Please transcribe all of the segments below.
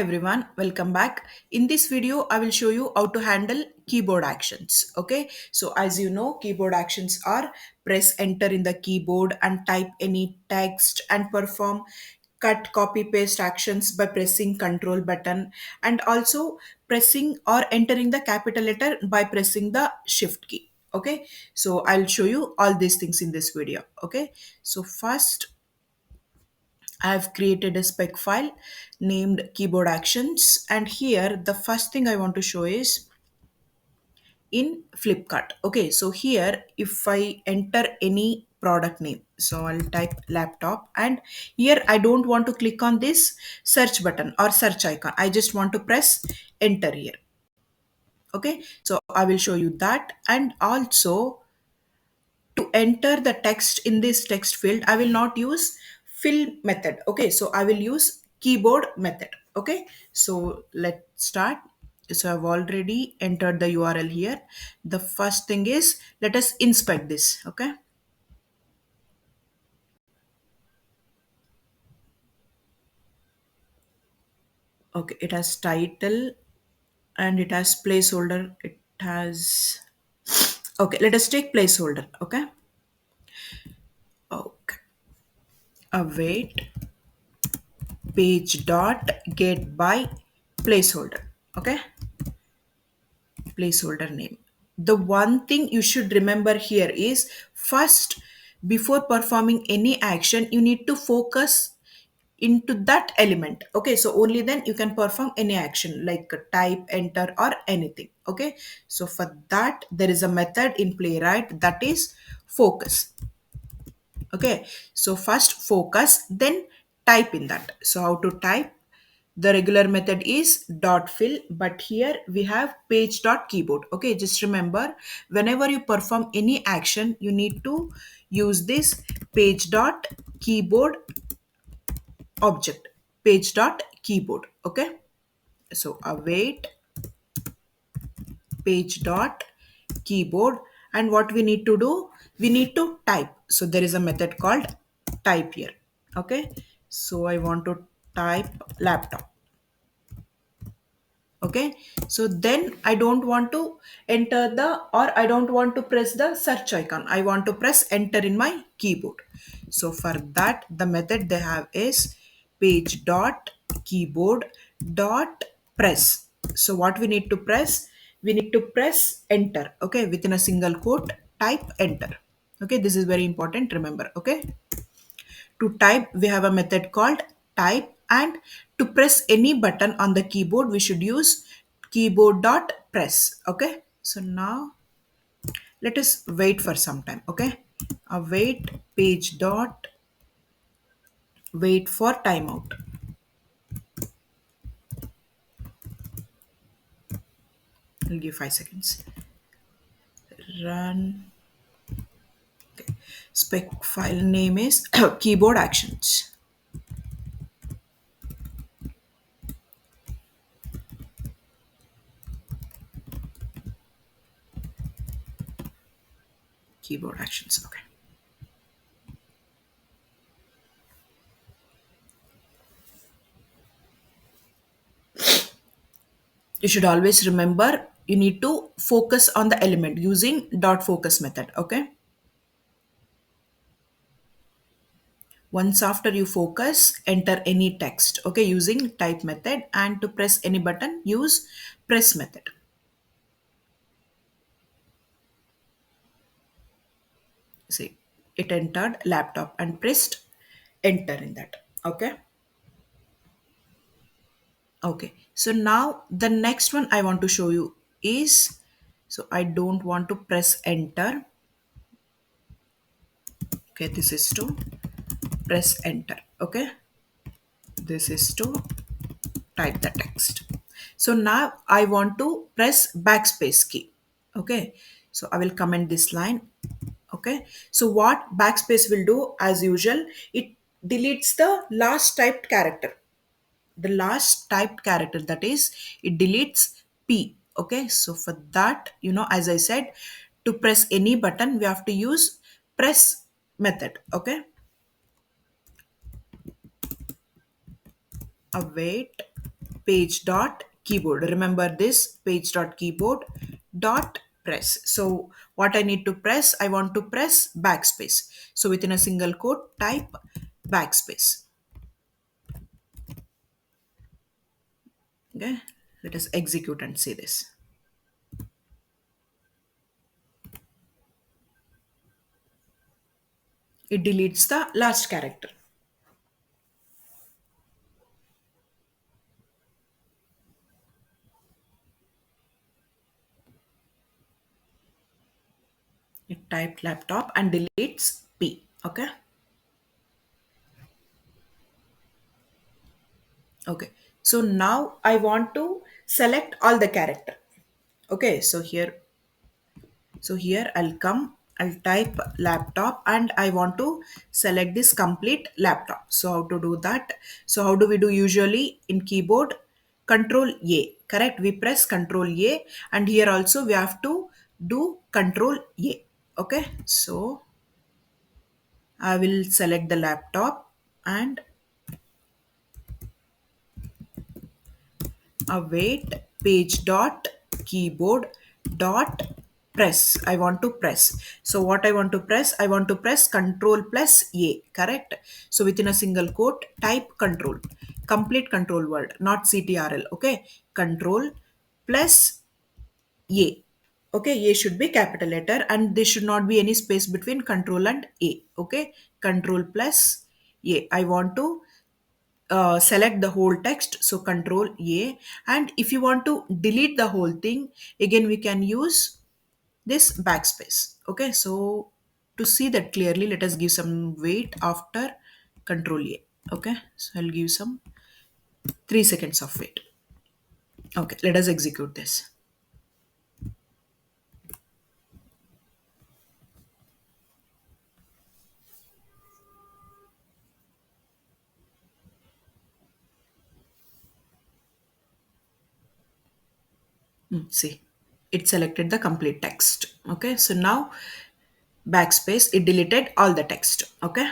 Everyone, welcome back. In this video I will show you how to handle keyboard actions. Okay, so as you know, keyboard actions are press enter in the keyboard and type any text and perform cut copy paste actions by pressing control button, and also pressing or entering the capital letter by pressing the shift key. Okay, so I'll show you all these things in this video. Okay, so first I've created a spec file named keyboard actions, and here the first thing I want to show is in Flipkart. Okay, so here if I enter any product name, so I'll type laptop, and here I don't want to click on this search button or search icon. I just want to press enter here. Okay, so I will show you that, and also to enter the text in this text field I will not use fill method. Okay, so I will use keyboard method. Okay, so let's start. So I've already entered the URL here. The first thing is, let us inspect this. Okay, okay, it has title and it has placeholder. It has, okay, let us take placeholder. Okay, okay, await page dot get by placeholder. Okay, placeholder name. The one thing you should remember here is, first, before performing any action you need to focus into that element. Okay, so only then you can perform any action like type, enter, or anything. Okay, so for that there is a method in Playwright, that is focus. Okay, so first focus, then type in that. So how to type? The regular method is dot fill, but here we have page dot keyboard. Okay, just remember, whenever you perform any action you need to use this page dot keyboard object, page dot keyboard. Okay, so await page dot keyboard, and what we need to do, we need to type. So there is a method called type here. Okay, so I want to type laptop. Okay, so then I don't want to enter the, or I don't want to press the search icon, I want to press enter in my keyboard. So for that the method they have is page dot keyboard dot press. So what we need to press, we need to press enter. Okay, within a single quote type enter. Okay, this is very important, remember. Okay, to type we have a method called type, and to press any button on the keyboard we should use keyboard.press. Okay, so now let us wait for some time. Okay, await page dot wait for timeout. I'll give 5 seconds. Run. Okay. Spec file name is keyboard actions. Keyboard actions. Okay, you should always remember, you need to focus on the element using dot focus method. Okay, once after you focus, enter any text. Okay, using type method, and to press any button use press method. See, it entered laptop and pressed enter in that. Okay, okay, so now the next one I want to show you is, so I don't want to press enter. Okay, this is to press enter. Okay, this is to type the text. So now I want to press backspace key. Okay, so I will comment this line. Okay, so what backspace will do, as usual, it deletes the last typed character. The last typed character, that is, it deletes P. Okay, so for that, as I said, to press any button we have to use press method. Okay, await page.keyboard. Remember this, page.keyboard dot press. So what I need to press, I want to press backspace. So within a single quote, type backspace. Okay, let us execute and see this. It deletes the last character. It typed laptop and deletes P. Okay. Okay. So now I want to select all the character. Okay. So here I'll come, I'll type laptop and I want to select this complete laptop. So how to do that? So how do we do usually in keyboard? Control A, correct? We press Control A and here also we have to do Control A. Okay. So I will select the laptop and await page dot keyboard dot press. I want to press. So what I want to press, I want to press Control+A, correct? So within a single quote, type control, complete control word, not ctrl. Okay, Control plus A. Okay, A should be capital letter and there should not be any space between control and A. Okay, Control plus A. I want to select the whole text, so Control A. And if you want to delete the whole thing, again we can use this backspace. Okay, so to see that clearly, let us give some wait after Control A. Okay, so I'll give some 3 seconds of wait. Okay, let us execute this. See, it selected the complete text. Okay, so now backspace, it deleted all the text. Okay.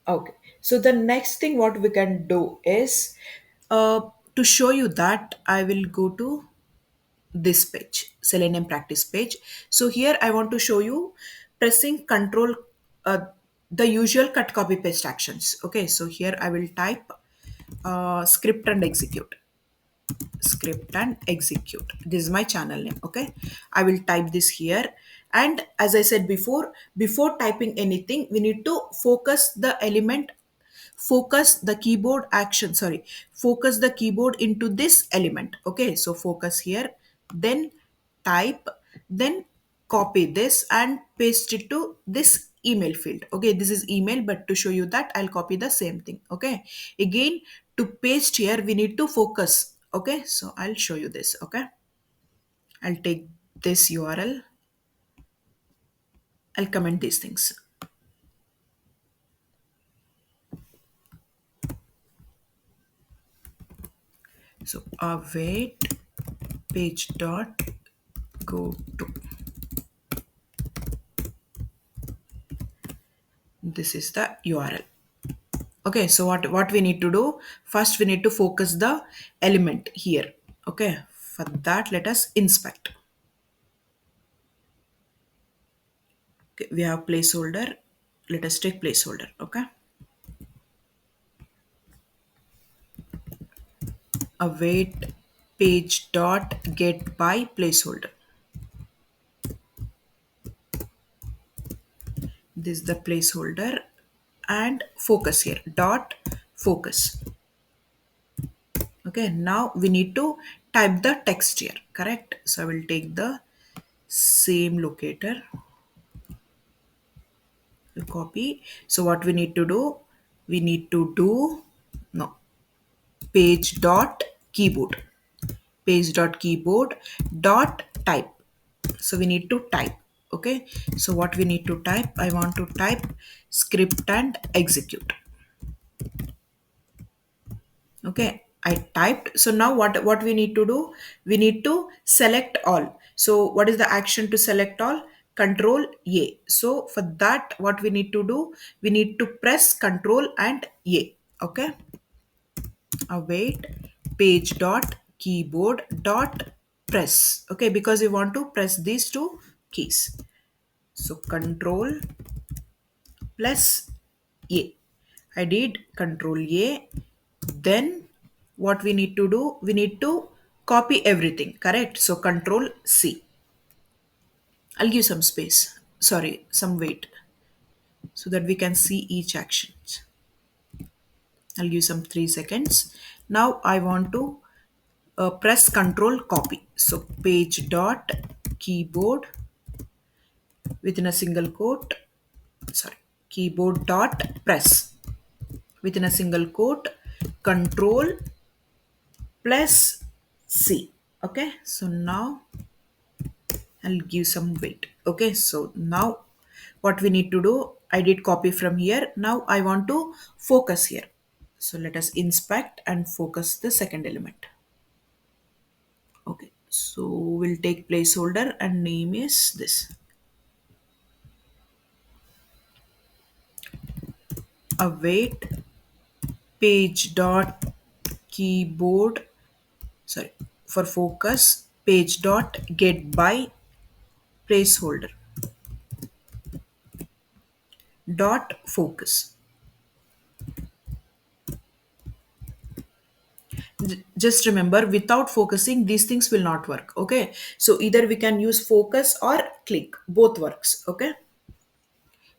Okay, so the next thing what we can do is uh, to show you that I will go to this page, Selenium practice page. So here I want to show you pressing control, the usual cut copy paste actions. Okay, so here I will type script and execute. Script and execute. This is my channel name. Okay, I will type this here. And as I said before typing anything, we need to focus the element, focus the keyboard action, sorry, focus the keyboard into this element. Okay, so focus here, then type, then copy this and paste it to this email field. Okay, this is email, but to show you that I'll copy the same thing. Okay, again, to paste here we need to focus. Okay, so I'll show you this. Okay, I'll take this URL, I'll comment these things. So await page dot go to, this is the URL. Okay, so what we need to do, first we need to focus the element here. Okay, for that let us inspect. Okay, we have placeholder, let us take placeholder. Okay, await page dot get by placeholder. This is the placeholder and focus here, dot focus. Okay, now we need to type the text here, correct? So I will take the same locator, copy. So what we need to do, we need to do, no, page dot keyboard, page dot keyboard dot type. So we need to type. Okay, so what we need to type, I want to type script and execute. Okay, I typed. So now what we need to do, we need to select all. So what is the action to select all? Control A. So for that what we need to do, we need to press Control and A. Okay, await page dot keyboard dot press. Okay, because we want to press these two keys. So control plus A. I did control A. Then what we need to do? We need to copy everything, correct? So control C. I'll give some space. Sorry, some weight so that we can see each action. I'll give some 3 seconds. Now I want to press control copy. So page dot keyboard within a single quote, sorry, keyboard dot press within a single quote, control plus C. Okay, so now I'll give some weight. Okay, so now what we need to do, I did copy from here. Now I want to focus here. So let us inspect and focus the second element. Okay, so we'll take placeholder and name is this. Await page dot keyboard, sorry, for focus page dot get by placeholder dot focus. Just remember, without focusing these things will not work. Okay, so either we can use focus or click, both works. Okay,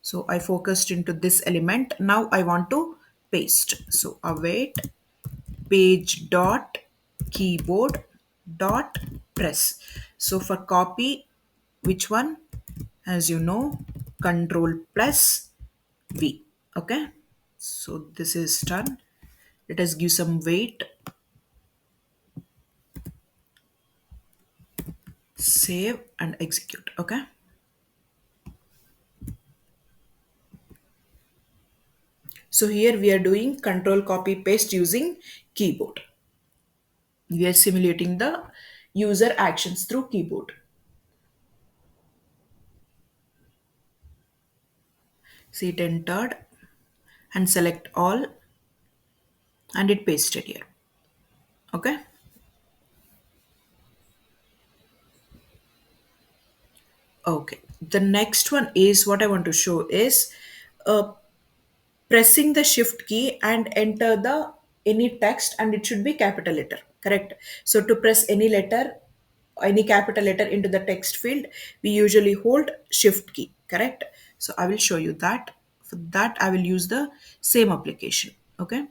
so I focused into this element. Now I want to paste. So await page dot keyboard dot press. So for copy, which one? As you know, control plus V. Okay, so this is done. Let us give some weight. Save and execute. Okay, so here we are doing control copy paste using keyboard. We are simulating the user actions through keyboard. See it entered and select all and it pasted here. Okay, okay, the next one is what I want to show is uh, pressing the shift key and enter the any text, and it should be capital letter, correct? So to press any letter, any capital letter into the text field, we usually hold shift key, correct? So I will show you that. For that I will use the same application. Okay,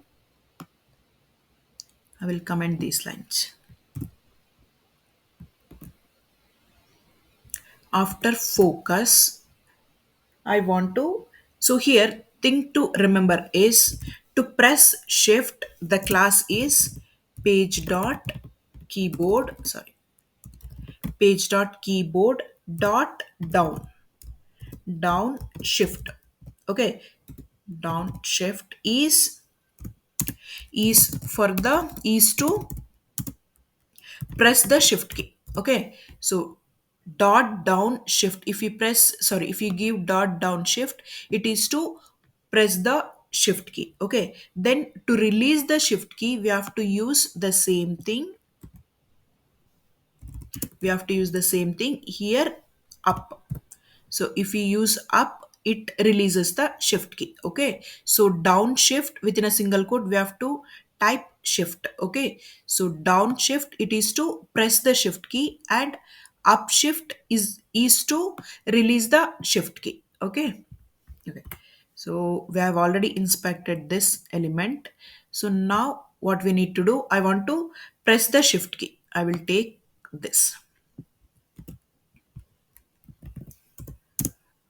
I will comment these lines. After focus, I want to, so here thing to remember is to press shift, the class is page dot keyboard, sorry, page dot keyboard dot down, down shift. Okay, down shift is for the is to press the shift key. Okay, so dot down shift, if you press, sorry, if you give dot down shift, it is to press the shift key. Okay, then to release the shift key we have to use the same thing, we have to use the same thing here, up. So if we use up, it releases the shift key. Okay, so down shift within a single quote we have to type shift. Okay, so down shift it is to press the shift key, and up shift is to release the shift key. Okay, okay, so we have already inspected this element. So now what we need to do, I want to press the shift key. I will take this,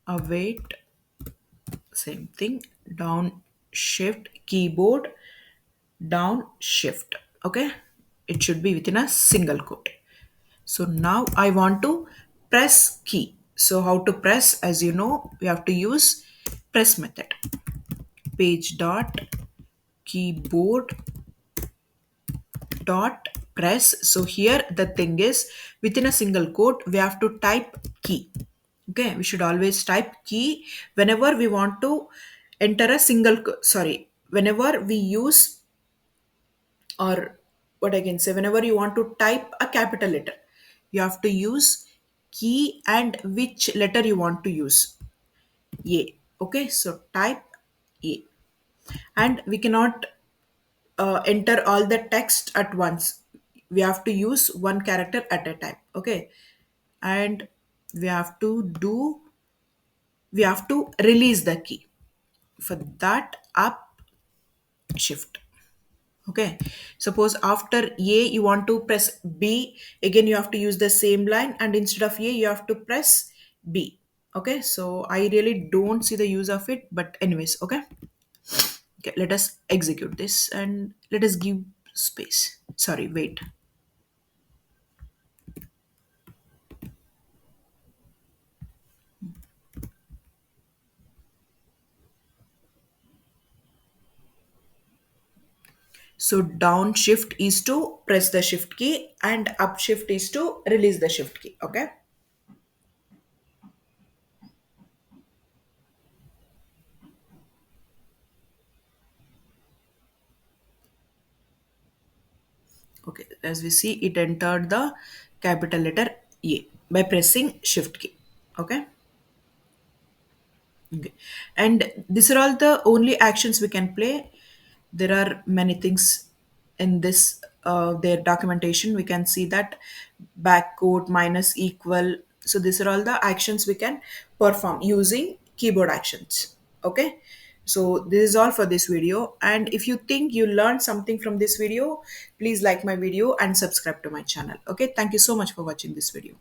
await, same thing, down shift keyboard down shift. Okay, it should be within a single quote. So now I want to press key. So how to press, as you know, we have to use press method, page dot keyboard dot press. So here the thing is, within a single quote we have to type key. Okay, we should always type key whenever we want to enter a single sorry, whenever we use Or what I can say, whenever you want to type a capital letter, you have to use key and which letter you want to use. A. Okay, so type A. And we cannot enter all the text at once. We have to use one character at a time. Okay, and we have to do we have to release the key. For that, up shift. Okay, suppose after A you want to press B, again you have to use the same line, and instead of A you have to press B. Okay, so I really don't see the use of it, but anyways, okay. Okay, let us execute this and let us give space. Sorry, wait. So down shift is to press the shift key and up shift is to release the shift key. Okay. Okay. As we see, it entered the capital letter A by pressing shift key. Okay. Okay. And these are all the only actions we can play. There are many things in this their documentation. We can see that backquote minus equal. So these are all the actions we can perform using keyboard actions. Okay. So this is all for this video. And if you think you learned something from this video, please like my video and subscribe to my channel. Okay. Thank you so much for watching this video.